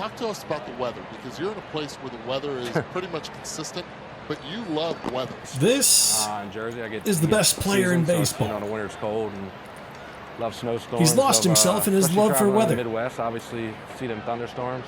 talk to us about the weather, because you're in a place where the weather is pretty much consistent, but you love the weather. This in Jersey, is the best player in baseball. So, the winter's cold and love snowstorms. He's lost himself in his love for weather. In the Midwest, obviously, see them thunderstorms.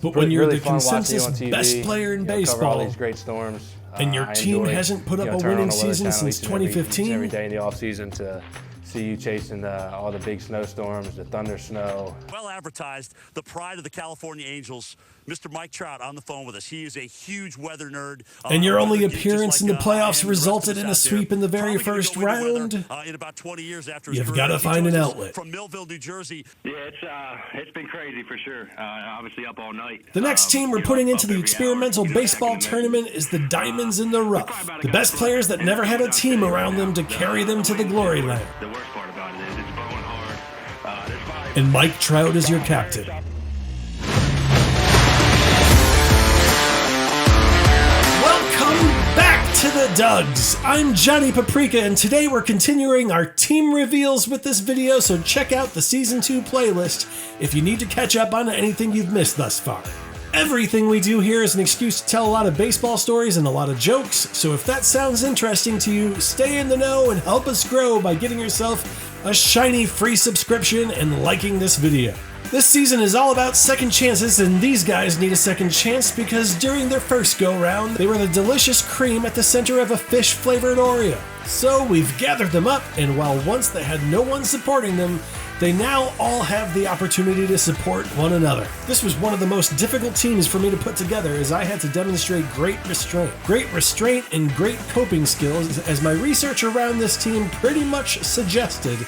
But when you're really the consensus best player in baseball, cover all these great storms, and your team hasn't put up a winning season since 2015, every day in the off season to see you chasing all the big snowstorms, the thunder snow. Well advertised, the pride of the California Angels, Mr. Mike Trout on the phone with us. He is a huge weather nerd. And your only appearance in the playoffs resulted in a sweep in the very first round. In about 20 years after You've got to find an outlet. From Millville, New Jersey. Yeah, it's been crazy for sure. Obviously up all night. The next team we're putting into the experimental baseball tournament is the Diamonds in the Rough. The best players that never had a team around them to carry them to the glory land. The worst part about it is it's blowing hard. And Mike Trout is your captain. Welcome back to the Dugs. I'm Johnny Paprika, and today we're continuing our team reveals with this video, so check out the Season 2 playlist if you need to catch up on anything you've missed thus far. Everything we do here is an excuse to tell a lot of baseball stories and a lot of jokes, so if that sounds interesting to you, stay in the know and help us grow by getting yourself a shiny free subscription and liking this video. This season is all about second chances, and these guys need a second chance because during their first go-round, they were the delicious cream at the center of a fish-flavored Oreo. So we've gathered them up, and while once they had no one supporting them, they now all have the opportunity to support one another. This was one of the most difficult teams for me to put together, as I had to demonstrate great restraint and great coping skills, as my research around this team pretty much suggested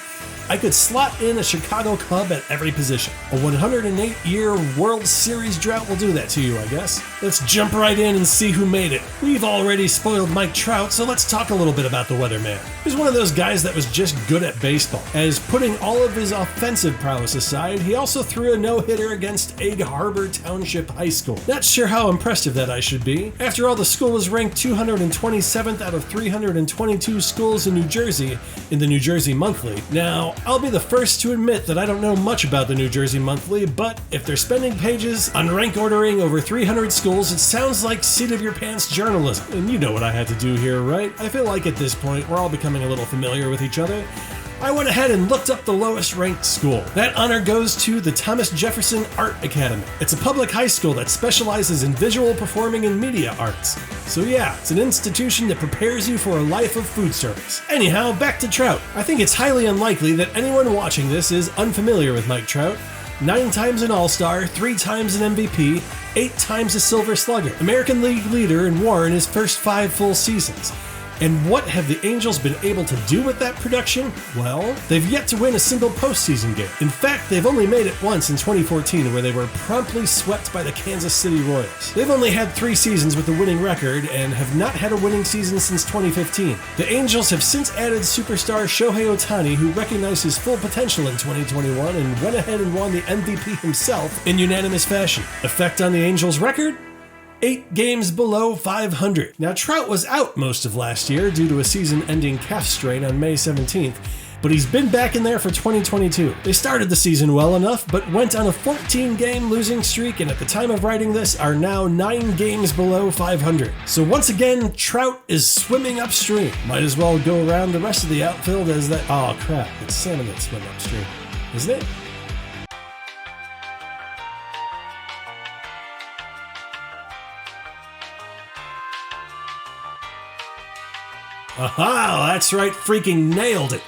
I could slot in a Chicago Cub at every position. A 108-year World Series drought will do that to you, I guess. Let's jump right in and see who made it. We've already spoiled Mike Trout, so let's talk a little bit about the weatherman. He's one of those guys that was just good at baseball. As putting all of his offensive prowess aside, he also threw a no-hitter against Egg Harbor Township High School. Not sure how impressed of that I should be. After all, the school was ranked 227th out of 322 schools in New Jersey in the New Jersey Monthly. Now, I'll be the first to admit that I don't know much about the New Jersey Monthly, but if they're spending pages on rank ordering over 300 schools, it sounds like seat-of-your-pants journalism. And you know what I had to do here, right? I feel like at this point, we're all becoming a little familiar with each other. I went ahead and looked up the lowest ranked school. That honor goes to the Thomas Jefferson Art Academy. It's a public high school that specializes in visual performing and media arts. So yeah, it's an institution that prepares you for a life of food service. Anyhow, back to Trout. I think it's highly unlikely that anyone watching this is unfamiliar with Mike Trout. 9 times an All-Star, 3 times an MVP, 8 times a Silver Slugger. American League leader in WAR in his first 5 full seasons. And what have the Angels been able to do with that production? Well, they've yet to win a single postseason game. In fact, they've only made it once in 2014, where they were promptly swept by the Kansas City Royals. They've only had 3 seasons with a winning record and have not had a winning season since 2015. The Angels have since added superstar Shohei Ohtani, who recognized his full potential in 2021 and went ahead and won the MVP himself in unanimous fashion. Effect on the Angels' record? 8 games below 500. Now, Trout was out most of last year due to a season-ending calf strain on May 17th, but he's been back in there for 2022. They started the season well enough, but went on a 14-game losing streak, and at the time of writing this, are now 9 games below 500. So once again, Trout is swimming upstream. Might as well go around the rest of the outfield as that. Oh crap, it's salmon that swim upstream, isn't it? Aha, that's right, freaking nailed it.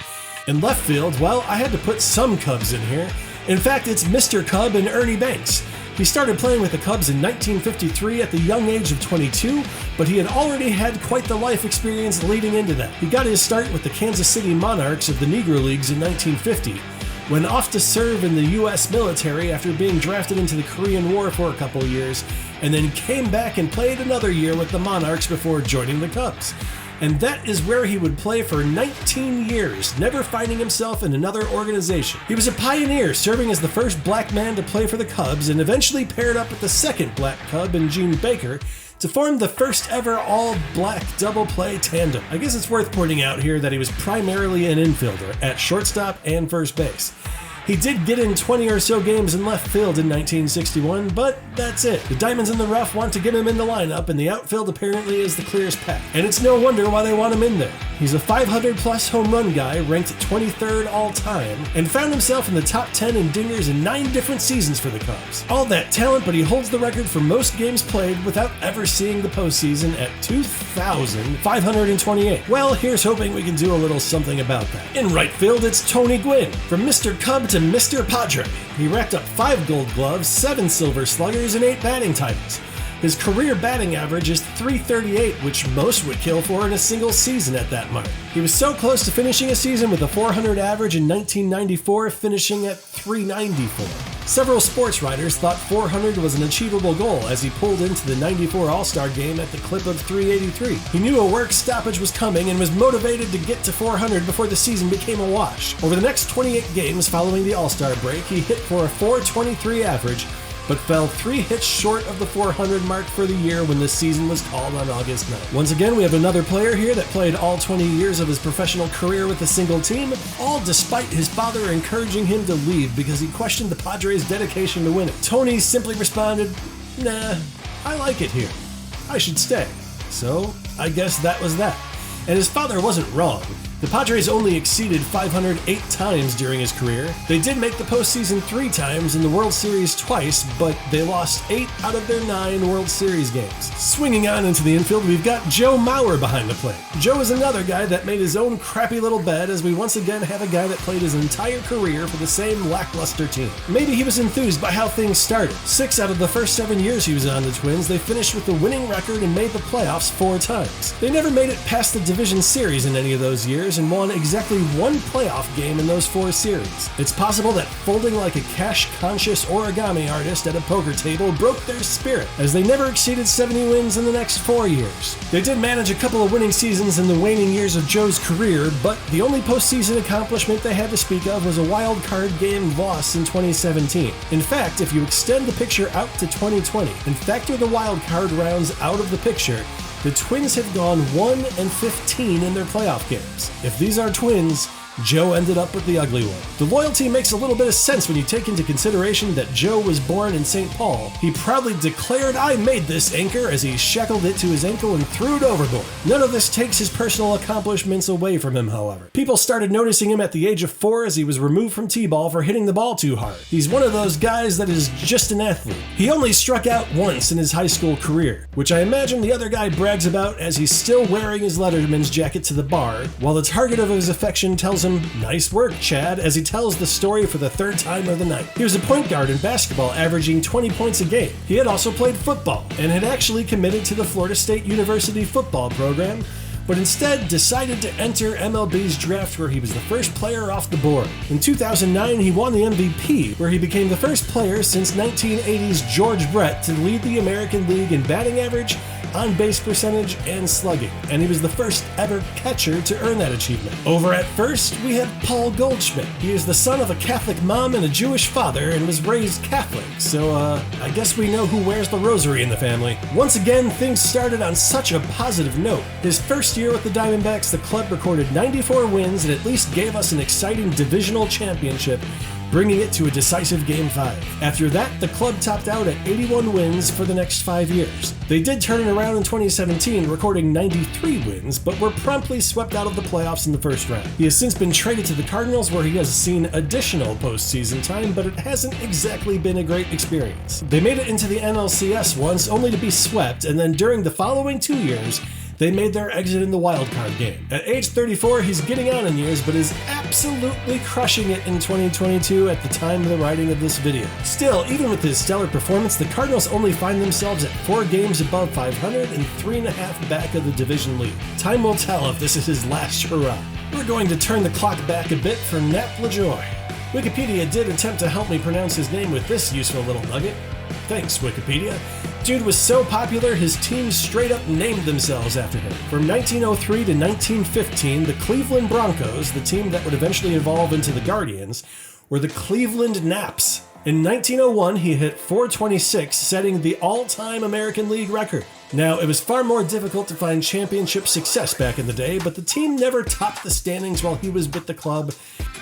In left field, well, I had to put some Cubs in here. In fact, it's Mr. Cub and Ernie Banks. He started playing with the Cubs in 1953 at the young age of 22, but he had already had quite the life experience leading into that. He got his start with the Kansas City Monarchs of the Negro Leagues in 1950, went off to serve in the U.S. military after being drafted into the Korean War for a couple years, and then came back and played another year with the Monarchs before joining the Cubs. And that is where he would play for 19 years, never finding himself in another organization. He was a pioneer, serving as the first black man to play for the Cubs, and eventually paired up with the second black Cub in Gene Baker to form the first ever all-black double-play tandem. I guess it's worth pointing out here that he was primarily an infielder at shortstop and first base. He did get in 20 or so games in left field in 1961, but that's it. The Diamonds in the Rough want to get him in the lineup, and the outfield apparently is the clearest path. And it's no wonder why they want him in there. He's a 500-plus home run guy, ranked 23rd all-time, and found himself in the top 10 in dingers in 9 different seasons for the Cubs. All that talent, but he holds the record for most games played without ever seeing the postseason at 2,528. Well, here's hoping we can do a little something about that. In right field, it's Tony Gwynn. From Mr. Cub to Mr. Padre, he racked up 5 Gold Gloves, 7 Silver Sluggers, and 8 batting titles. His career batting average is .338, which most would kill for in a single season at that mark. He was so close to finishing a season with a .400 average in 1994, finishing at .394. Several sports writers thought .400 was an achievable goal as he pulled into the '94 All-Star game at the clip of .383. He knew a work stoppage was coming and was motivated to get to .400 before the season became a wash. Over the next 28 games following the All-Star break, he hit for a .423 average, but fell 3 hits short of the .400 mark for the year when the season was called on August 9th. Once again, we have another player here that played all 20 years of his professional career with a single team, all despite his father encouraging him to leave because he questioned the Padres' dedication to winning. Tony simply responded, "Nah, I like it here. I should stay." So, I guess that was that. And his father wasn't wrong. The Padres only exceeded .500 8 times during his career. They did make the postseason 3 times and the World Series twice, but they lost 8 out of their 9 World Series games. Swinging on into the infield, we've got Joe Mauer behind the plate. Joe is another guy that made his own crappy little bed, as we once again have a guy that played his entire career for the same lackluster team. Maybe he was enthused by how things started. 6 out of the first 7 years he was on the Twins, they finished with a winning record and made the playoffs 4 times. They never made it past the division series in any of those years, and won exactly 1 playoff game in those 4 series. It's possible that folding like a cash-conscious origami artist at a poker table broke their spirit, as they never exceeded 70 wins in the next 4 years. They did manage a couple of winning seasons in the waning years of Joe's career, but the only postseason accomplishment they had to speak of was a wild card game loss in 2017. In fact, if you extend the picture out to 2020 and factor the wild card rounds out of the picture, the Twins have gone 1-15 in their playoff games. If these are Twins, Joe ended up with the ugly one. The loyalty makes a little bit of sense when you take into consideration that Joe was born in St. Paul. He proudly declared, "I made this anchor," as he shackled it to his ankle and threw it overboard. None of this takes his personal accomplishments away from him, however. People started noticing him at the age of 4 as he was removed from T-ball for hitting the ball too hard. He's one of those guys that is just an athlete. He only struck out once in his high school career, which I imagine the other guy brags about as he's still wearing his Letterman's jacket to the bar, while the target of his affection tells him, "Nice work, Chad," as he tells the story for the 3rd time of the night. He was a point guard in basketball, averaging 20 points a game. He had also played football, and had actually committed to the Florida State University football program, but instead decided to enter MLB's draft, where he was the first player off the board. In 2009, he won the MVP, where he became the first player since 1980's George Brett to lead the American League in batting average, on-base percentage, and slugging, and he was the first ever catcher to earn that achievement. Over at first, we have Paul Goldschmidt. He is the son of a Catholic mom and a Jewish father and was raised Catholic, so I guess we know who wears the rosary in the family. Once again, things started on such a positive note. His first year with the Diamondbacks, the club recorded 94 wins and at least gave us an exciting divisional championship, bringing it to a decisive Game 5. After that, the club topped out at 81 wins for the next 5 years. They did turn it around in 2017, recording 93 wins, but were promptly swept out of the playoffs in the first round. He has since been traded to the Cardinals, where he has seen additional postseason time, but it hasn't exactly been a great experience. They made it into the NLCS once, only to be swept, and then during the following 2 years, they made their exit in the wildcard game. At age 34, he's getting on in years, but is absolutely crushing it in 2022 at the time of the writing of this video. Still, even with his stellar performance, the Cardinals only find themselves at 4 games above 500 and 3.5 back of the division lead. Time will tell if this is his last hurrah. We're going to turn the clock back a bit for Nap LaJoy. Wikipedia did attempt to help me pronounce his name with this useful little nugget. Thanks, Wikipedia. Dude was so popular, his teams straight up named themselves after him. From 1903 to 1915, the Cleveland Broncos, the team that would eventually evolve into the Guardians, were the Cleveland Naps. In 1901, he hit .426, setting the all-time American League record. Now, it was far more difficult to find championship success back in the day, but the team never topped the standings while he was with the club,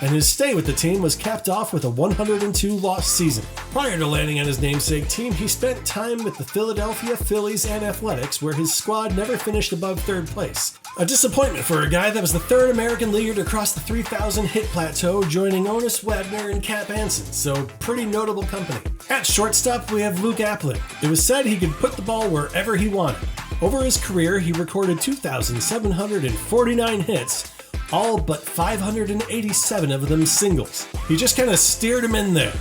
and his stay with the team was capped off with a 102-loss season. Prior to landing on his namesake team, he spent time with the Philadelphia Phillies and Athletics, where his squad never finished above third place. A disappointment for a guy that was the third American leaguer to cross the 3,000 hit plateau, joining Honus Wagner and Cap Anson, so pretty notable company. At shortstop, we have Luke Appling. It was said he could put the ball wherever he wanted. Over his career, he recorded 2,749 hits, all but 587 of them singles. He just kind of steered them in there.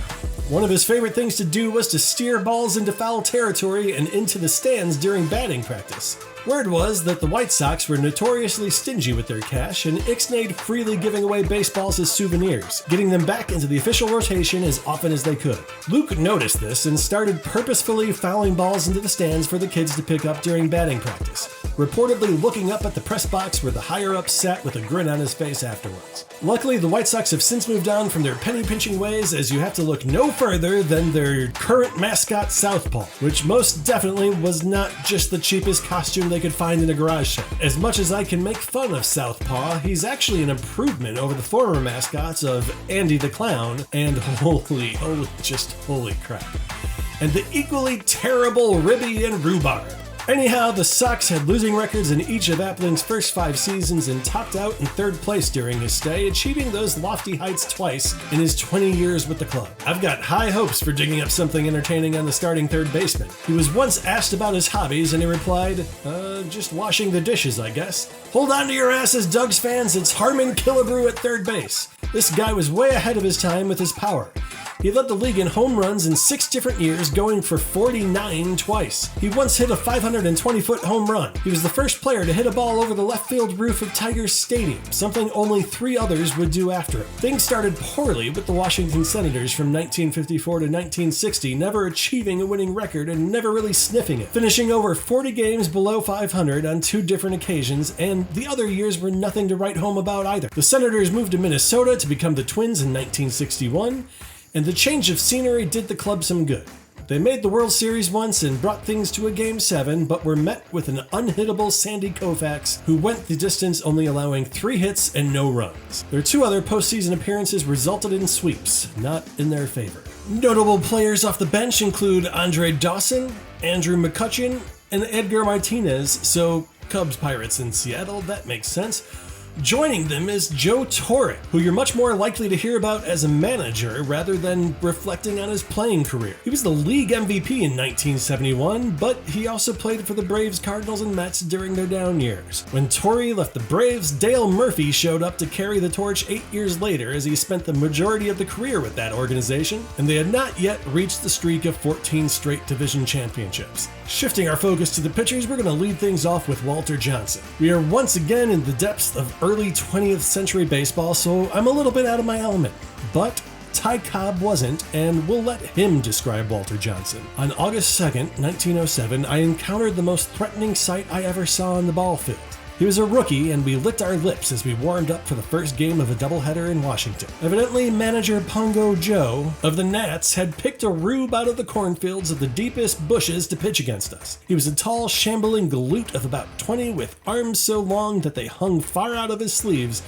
One of his favorite things to do was to steer balls into foul territory and into the stands during batting practice. Word was that the White Sox were notoriously stingy with their cash, and ixnayed freely giving away baseballs as souvenirs, getting them back into the official rotation as often as they could. Luke noticed this and started purposefully fouling balls into the stands for the kids to pick up during batting practice, reportedly looking up at the press box where the higher-ups sat with a grin on his face afterwards. Luckily, the White Sox have since moved on from their penny-pinching ways, as you have to look no further than their current mascot Southpaw, which most definitely was not just the cheapest costume they could find in a garage sale. As much as I can make fun of Southpaw, he's actually an improvement over the former mascots of Andy the Clown and holy crap, and the equally terrible Ribby and Rhubarb. Anyhow, the Sox had losing records in each of Appling's first 5 seasons and topped out in 3rd place during his stay, achieving those lofty heights twice in his 20 years with the club. I've got high hopes for digging up something entertaining on the starting third baseman. He was once asked about his hobbies and he replied, just washing the dishes, I guess. Hold on to your asses, Doug's fans, it's Harmon Killebrew at third base. This guy was way ahead of his time with his power. He led the league in home runs in 6 different years, going for 49 twice. He once hit a 520-foot home run. He was the first player to hit a ball over the left field roof of Tigers Stadium, something only 3 others would do after him. Things started poorly with the Washington Senators from 1954 to 1960, never achieving a winning record and never really sniffing it, finishing over 40 games below 500 on 2 different occasions, and the other years were nothing to write home about either. The Senators moved to Minnesota to become the Twins in 1961, and the change of scenery did the club some good. They made the World Series once and brought things to a Game 7, but were met with an unhittable Sandy Koufax, who went the distance, only allowing 3 hits and no runs. Their 2 other postseason appearances resulted in sweeps, not in their favor. Notable players off the bench include Andre Dawson, Andrew McCutcheon, and Edgar Martinez, so Cubs Pirates in Seattle, that makes sense. Joining them is Joe Torre, who you're much more likely to hear about as a manager rather than reflecting on his playing career. He was the league MVP in 1971, but he also played for the Braves, Cardinals, and Mets during their down years. When Torre left the Braves, Dale Murphy showed up to carry the torch 8 years later, as he spent the majority of the career with that organization, and they had not yet reached the streak of 14 straight division championships. Shifting our focus to the pitchers, we're going to lead things off with Walter Johnson. We are once again in the depths of early 20th century baseball, so I'm a little bit out of my element. But Ty Cobb wasn't, and we'll let him describe Walter Johnson. On August 2nd, 1907, I encountered the most threatening sight I ever saw on the ball field. He was a rookie, and we licked our lips as we warmed up for the first game of a doubleheader in Washington. Evidently, manager Pongo Joe of the Nats had picked a rube out of the cornfields of the deepest bushes to pitch against us. He was a tall, shambling galoot of about 20 with arms so long that they hung far out of his sleeves,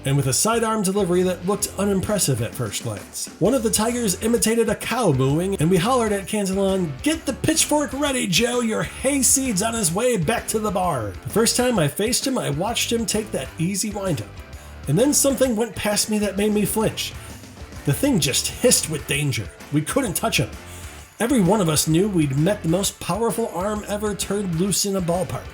and with a sidearm delivery that looked unimpressive at first glance. One of the Tigers imitated a cow mooing, and we hollered at Cantillon, "Get the pitchfork ready, Joe, your hayseed's on his way back to the bar." The first time I faced him, I watched him take that easy windup, and then something went past me that made me flinch. The thing just hissed with danger. We couldn't touch him. Every one of us knew we'd met the most powerful arm ever turned loose in a ballpark.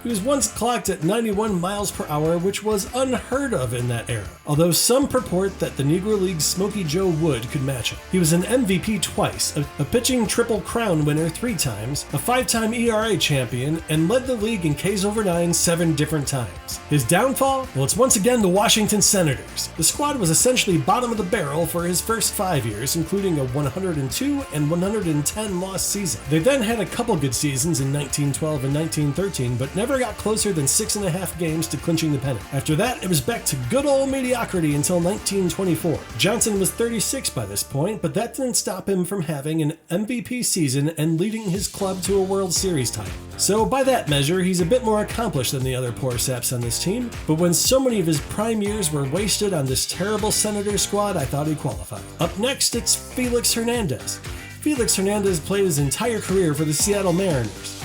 He was once clocked at 91 miles per hour, which was unheard of in that era, although some purport that the Negro League's Smokey Joe Wood could match him. He was an MVP twice, a pitching Triple Crown winner 3 times, a 5-time ERA champion, and led the league in Ks over 9 7 different times. His downfall? Well, it's once again the Washington Senators. The squad was essentially bottom of the barrel for his first 5 years, including a 102 and 110 loss season. They then had a couple good seasons in 1912 and 1913, but never never got closer than 6.5 games to clinching the pennant. After that, it was back to good old mediocrity until 1924. Johnson was 36 by this point, but that didn't stop him from having an MVP season and leading his club to a World Series title. So by that measure, he's a bit more accomplished than the other poor saps on this team, but when so many of his prime years were wasted on this terrible Senators squad, I thought he'd qualify. Up next, it's Felix Hernandez. Felix Hernandez played his entire career for the Seattle Mariners.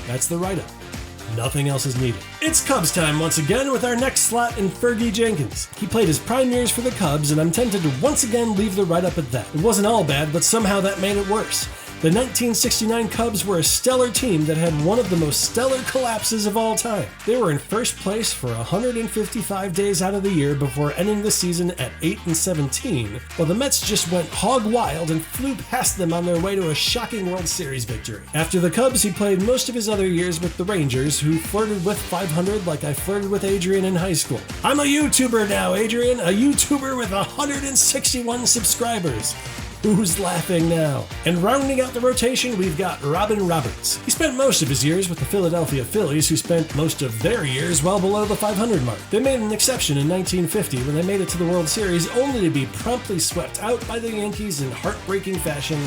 That's the write-up. Nothing else is needed. It's Cubs time once again with our next slot in Fergie Jenkins. He played his prime years for the Cubs, and I'm tempted to once again leave the write-up at that. It wasn't all bad, but somehow that made it worse. The 1969 Cubs were a stellar team that had one of the most stellar collapses of all time. They were in first place for 155 days out of the year before ending the season at 8-17, while the Mets just went hog wild and flew past them on their way to a shocking World Series victory. After the Cubs, he played most of his other years with the Rangers, who flirted with 500 like I flirted with Adrian in high school. I'm a YouTuber now, Adrian, a YouTuber with 161 subscribers. Who's laughing now? And rounding out the rotation, we've got Robin Roberts. He spent most of his years with the Philadelphia Phillies, who spent most of their years well below the 500 mark. They made an exception in 1950 when they made it to the World Series, only to be promptly swept out by the Yankees in heartbreaking fashion,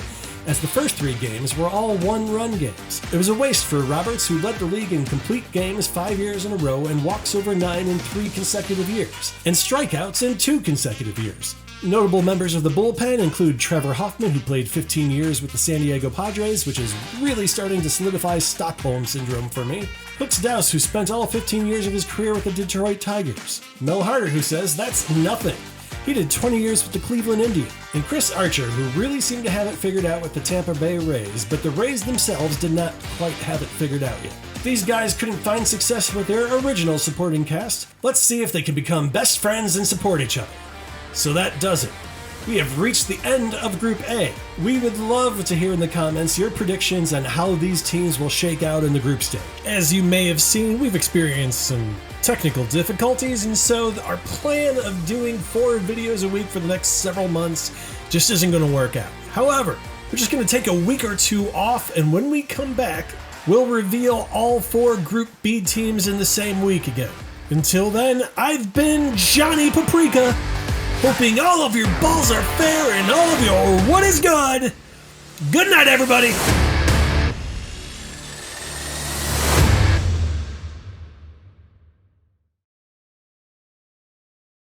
as the first 3 games were all one-run games. It was a waste for Roberts, who led the league in complete games 5 years in a row and walks over 9 in 3 consecutive years, and strikeouts in 2 consecutive years. Notable members of the bullpen include Trevor Hoffman, who played 15 years with the San Diego Padres, which is really starting to solidify Stockholm Syndrome for me. Hooks Dowse, who spent all 15 years of his career with the Detroit Tigers. Mel Harder, who says that's nothing. He did 20 years with the Cleveland Indians. And Chris Archer, who really seemed to have it figured out with the Tampa Bay Rays, but the Rays themselves did not quite have it figured out yet. These guys couldn't find success with their original supporting cast. Let's see if they can become best friends and support each other. So that does it. We have reached the end of Group A. We would love to hear in the comments your predictions on how these teams will shake out in the group stage. As you may have seen, we've experienced some technical difficulties, and so our plan of doing 4 videos a week for the next several months just isn't going to work out. However, we're just going to take a week or 2 off, and when we come back, we'll reveal all 4 Group B teams in the same week again. Until then, I've been Johnny Paprika, hoping all of your balls are fair and all of your what is good. Good night, everybody.